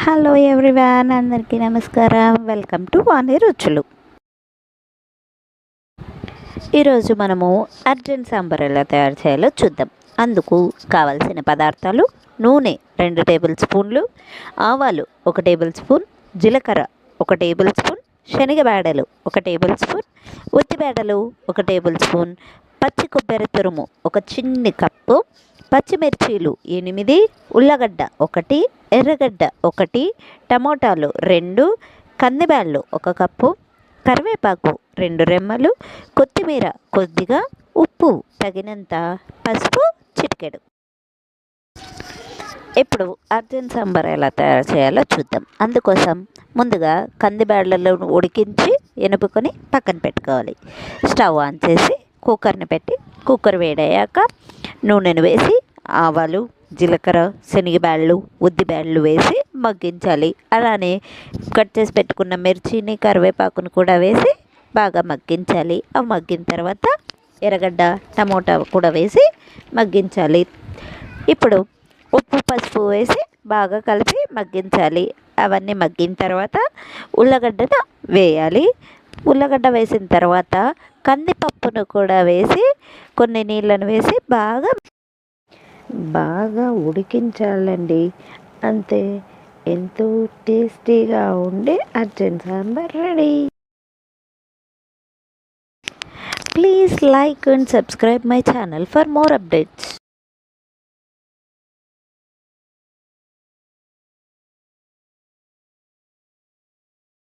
Hello everyone, అందరికీ నమస్కారం. Welcome to వాణి రుచులు. ఈరోజు మనము అర్జెంట్ సాంబార్ ఎలా తయారు చేయాలో చూద్దాం. అందుకు కావలసిన పదార్థాలు: నూనె 2 టేబుల్ స్పూన్లు, ఆవాలు 1 టేబుల్ స్పూన్, జీలకర్ర 1 టేబుల్ స్పూన్, శనగబేడలు 1 టేబుల్ స్పూన్, ఉద్దిబేడలు 1 టేబుల్ స్పూన్, పచ్చి కొబ్బరి తురుము 1 చిన్ని కప్పు, పచ్చిమిర్చీలు 8, ఉల్లగడ్డ 1, ఎర్రగడ్డ 1, టమోటాలు 2, కందిబ్యాళ్ళు 1 కప్పు, కరివేపాకు 2 రెమ్మలు, కొత్తిమీర కొద్దిగా, ఉప్పు తగినంత, పసుపు చిటికెడు. ఇప్పుడు అర్జెంట్ సాంబార్ ఎలా తయారు చేయాలో చూద్దాం. అందుకోసం ముందుగా కందిబ్యాళ్ళను ఉడికించి ఎనుపుకొని పక్కన పెట్టుకోవాలి. స్టవ్ ఆన్ చేసి కుక్కర్ని పెట్టి కుక్కర్ వేడయ్యాక నూనెను వేసి ఆవాలు, జీలకర్ర, శనగబ్యాళ్ళు, ఉద్దిబ్యాళ్ళు వేసి మగ్గించాలి. అలానే కట్ చేసి పెట్టుకున్న మిర్చిని, కరివేపాకును కూడా వేసి బాగా మగ్గించాలి. అవి మగ్గిన తర్వాత ఎర్రగడ్డ, టమోటా కూడా వేసి మగ్గించాలి. ఇప్పుడు ఉప్పు, పసుపు వేసి బాగా కలిపి మగ్గించాలి. అవన్నీ మగ్గిన తర్వాత ఉల్లగడ్డను వేయాలి. ఉల్లగడ్డ వేసిన తర్వాత కందిపప్పును కూడా వేసి కొన్ని నీళ్ళను వేసి బాగా ఉడికించాలండి. అంతే, ఎంతో టేస్టీగా ఉండే urgent sambar ready. Please like and subscribe my channel for more updates.